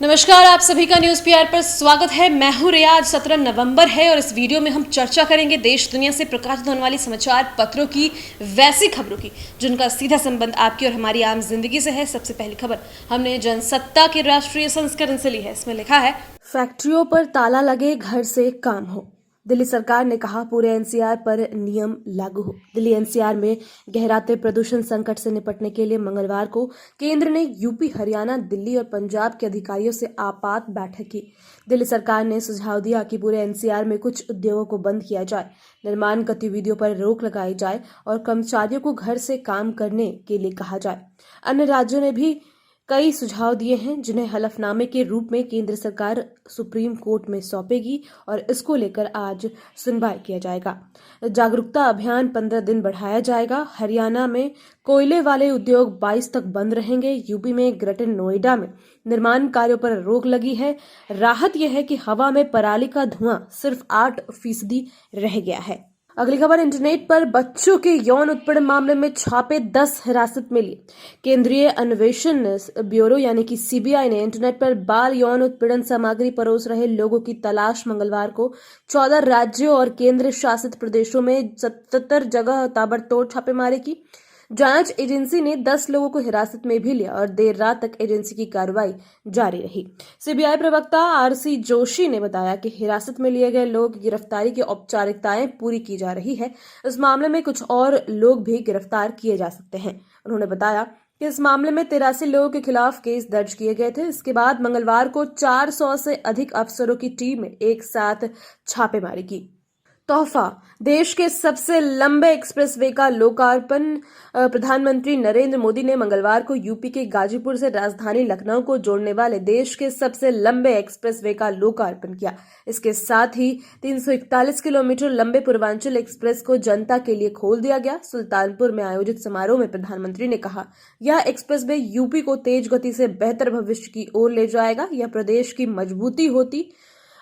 नमस्कार, आप सभी का न्यूज पीआर पर स्वागत है। मैं हूं रिया। आज 17 नवंबर है और इस वीडियो में हम चर्चा करेंगे देश दुनिया से प्रकाशित होने वाली समाचार पत्रों की वैसी खबरों की जिनका सीधा संबंध आपकी और हमारी आम जिंदगी से है। सबसे पहली खबर हमने जनसत्ता के राष्ट्रीय संस्करण से ली है। इसमें लिखा है, फैक्ट्रियों पर ताला लगे, घर से काम हो। दिल्ली सरकार ने कहा पूरे एनसीआर पर नियम लागू हो। दिल्ली एनसीआर में गहराते प्रदूषण संकट से निपटने के लिए मंगलवार को केंद्र ने यूपी, हरियाणा, दिल्ली और पंजाब के अधिकारियों से आपात बैठक की। दिल्ली सरकार ने सुझाव दिया कि पूरे एनसीआर में कुछ उद्योगों को बंद किया जाए, निर्माण गतिविधियों पर रोक लगाई जाए और कर्मचारियों को घर से काम करने के लिए कहा जाए। अन्य राज्यों ने भी कई सुझाव दिए हैं जिन्हें हलफनामे के रूप में केंद्र सरकार सुप्रीम कोर्ट में सौंपेगी और इसको लेकर आज सुनवाई किया जाएगा। जागरूकता अभियान 15 दिन बढ़ाया जाएगा। हरियाणा में कोयले वाले उद्योग 22 तक बंद रहेंगे। यूपी में ग्रेटर नोएडा में निर्माण कार्यों पर रोक लगी है। राहत यह है कि हवा में पराली का धुआं सिर्फ 8% रह गया है। अगली खबर, इंटरनेट पर बच्चों के यौन उत्पीड़न मामले में छापे, 10 हिरासत में लिए। केंद्रीय अन्वेषण ब्यूरो यानी कि सीबीआई ने इंटरनेट पर बाल यौन उत्पीड़न सामग्री परोस रहे लोगों की तलाश मंगलवार को 14 राज्यों और केंद्र शासित प्रदेशों में 77 जगह ताबड़तोड़ छापेमारी की। जांच एजेंसी ने 10 लोगों को हिरासत में भी लिया और देर रात तक एजेंसी की कार्रवाई जारी रही। सीबीआई प्रवक्ता आरसी जोशी ने बताया कि हिरासत में लिए गए लोगों की गिरफ्तारी की औपचारिकताएं पूरी की जा रही है। इस मामले में कुछ और लोग भी गिरफ्तार किए जा सकते हैं। उन्होंने बताया कि इस मामले में 83 लोगों के खिलाफ केस दर्ज किए गए थे। इसके बाद मंगलवार को 400 से अधिक अफसरों की टीम ने एक साथ छापेमारी की। तोहफा, देश के सबसे लंबे एक्सप्रेसवे का लोकार्पण। प्रधानमंत्री नरेंद्र मोदी ने मंगलवार को यूपी के गाजीपुर से राजधानी लखनऊ को जोड़ने वाले देश के सबसे लंबे एक्सप्रेसवे का लोकार्पण किया। इसके साथ ही 341 किलोमीटर लंबे पूर्वांचल एक्सप्रेस को जनता के लिए खोल दिया गया। सुल्तानपुर में आयोजित समारोह में प्रधानमंत्री ने कहा, यह एक्सप्रेसवे यूपी को तेज गति से बेहतर भविष्य की ओर ले जाएगा। यह प्रदेश की मजबूती होती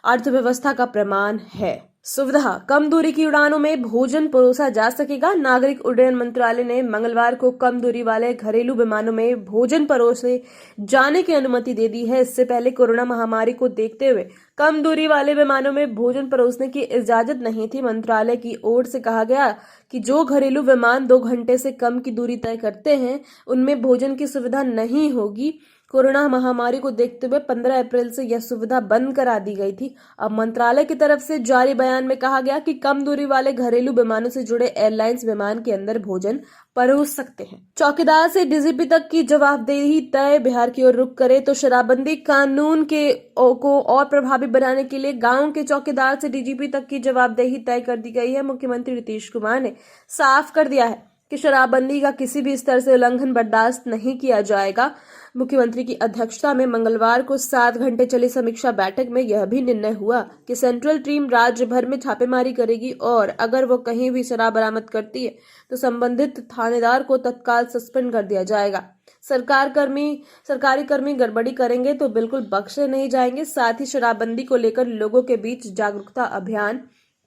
अर्थव्यवस्था का प्रमाण है। सुविधा, कम दूरी की उड़ानों में भोजन परोसा जा सकेगा। नागरिक उड्डयन मंत्रालय ने मंगलवार को कम दूरी वाले घरेलू विमानों में भोजन परोसे जाने की अनुमति दे दी है। इससे पहले कोरोना महामारी को देखते हुए कम दूरी वाले विमानों में भोजन परोसने की इजाजत नहीं थी। मंत्रालय की ओर से कहा गया कि जो घरेलू विमान 2 घंटे से कम की दूरी तय करते हैं उनमें भोजन की सुविधा नहीं होगी। कोरोना महामारी को देखते हुए 15 अप्रैल से यह सुविधा बंद करा दी गई थी। अब मंत्रालय की तरफ से जारी बयान में कहा गया कि कम दूरी वाले घरेलू विमानों से जुड़े एयरलाइंस विमान के अंदर भोजन परोस सकते हैं। चौकीदार से डीजीपी तक की जवाबदेही तय। बिहार की ओर रुख करे तो शराबबंदी कानून को और प्रभावी बनाने के लिए गांव के चौकीदार से डीजीपी तक की जवाबदेही तय कर दी गई है। मुख्यमंत्री नीतीश कुमार ने साफ कर दिया है कि शराबबंदी का किसी भी स्तर से उल्लंघन बर्दाश्त नहीं किया जाएगा। मुख्यमंत्री की अध्यक्षता में मंगलवार को 7 घंटे चली समीक्षा बैठक में यह भी निर्णय हुआ कि सेंट्रल टीम राज्य भर में छापेमारी करेगी और अगर वो कहीं भी शराब बरामद करती है तो संबंधित थानेदार को तत्काल सस्पेंड कर दिया जाएगा। सरकारी कर्मी गड़बड़ी करेंगे तो बिल्कुल बख्शे नहीं जाएंगे। साथ ही शराबबंदी को लेकर लोगों के बीच जागरूकता अभियान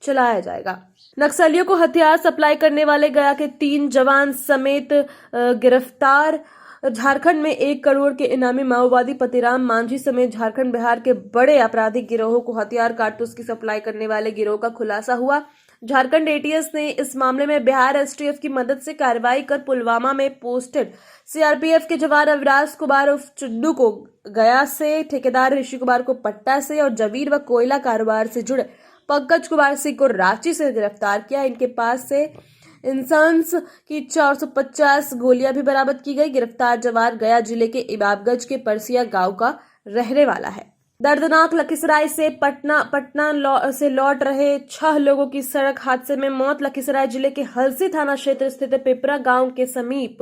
चलाया जाएगा। नक्सलियों को हथियार सप्लाई करने वाले गया के 3 जवान समेत गिरफ्तार। झारखंड में 1 करोड़ के इनामी माओवादी पतिराम मांझी समेत झारखंड बिहार के बड़े आपराधिक गिरोहों को हथियार कारतूस की सप्लाई करने वाले गिरोह का खुलासा हुआ। झारखंड एटीएस ने इस मामले में बिहार एसटीएफ की मदद से कार्रवाई कर पुलवामा में पोस्टेड सीआरपीएफ के जवान अविनाश कुमार उर्फ चुड्डू को गया से, ठेकेदार ऋषि कुमार को पट्टा से और जवीर व कोयला कारोबार से जुड़े पंकज कुमार सिंह को रांची से गिरफ्तार किया। इनके पास से इंसास की 450 गोलियां भी बरामद की गई। गिरफ्तार जवान गया जिले के इमामगंज के परसिया गांव का रहने वाला है। दर्दनाक, लखीसराय से पटना से लौट रहे 6 लोगों की सड़क हादसे में मौत। लखीसराय जिले के हलसी थाना क्षेत्र स्थित पिपरा गांव के समीप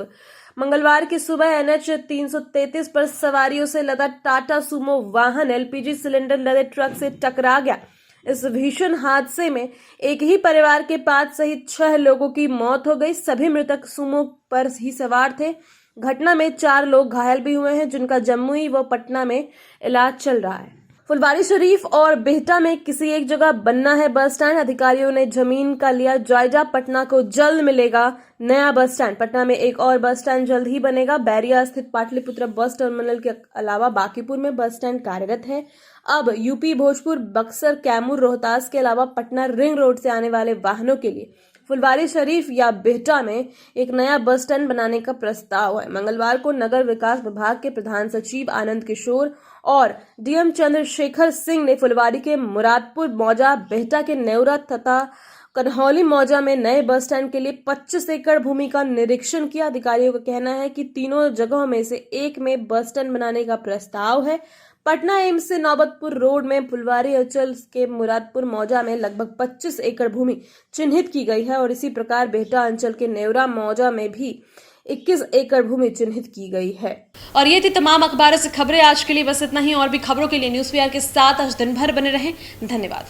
मंगलवार की सुबह एनएच 333 पर सवारियों से लदा टाटा सुमो वाहन एलपीजी सिलेंडर लदे ट्रक से टकरा गया। इस भीषण हादसे में एक ही परिवार के 5 सहित 6 लोगों की मौत हो गई। सभी मृतक सुमो पर ही सवार थे। घटना में 4 लोग घायल भी हुए हैं जिनका जम्मू व पटना में इलाज चल रहा है। फुलवारी शरीफ और बिहटा में किसी एक जगह बनना है बस स्टैंड। अधिकारियों ने जमीन का लिया जायजा। पटना को जल्द मिलेगा नया बस स्टैंड। पटना में एक और बस स्टैंड जल्द ही बनेगा। बैरिया स्थित पाटलिपुत्र बस टर्मिनल के अलावा बांकीपुर में बस स्टैंड कार्यरत है। अब यूपी, भोजपुर, बक्सर, कैमूर, रोहतास के अलावा पटना रिंग रोड से आने वाले वाहनों के लिए फुलवारी शरीफ या बिहटा में एक नया बस स्टैंड बनाने का प्रस्ताव है। मंगलवार को नगर विकास विभाग के प्रधान सचिव आनंद किशोर और डीएम चंद्रशेखर सिंह ने फुलवारी के मुरादपुर मौजा, बिहटा के नेवरा तथा कन्हौली मौजा में नए बस स्टैंड के लिए 25 एकड़ भूमि का निरीक्षण किया। अधिकारियों का कहना है कि तीनों जगहों में से एक में बस स्टैंड बनाने का प्रस्ताव है। पटना एम्स से नौबतपुर रोड में फुलवारी अंचल के मुरादपुर मौजा में लगभग 25 एकड़ भूमि चिन्हित की गई है और इसी प्रकार बिहटा अंचल के नेवरा मौजा में भी 21 एकड़ भूमि चिन्हित की गई है। और ये थी तमाम अखबारों से खबरें। आज के लिए बस इतना ही। और भी खबरों के लिए न्यूज़ पीआर के साथ आज दिन भर बने रहें। धन्यवाद।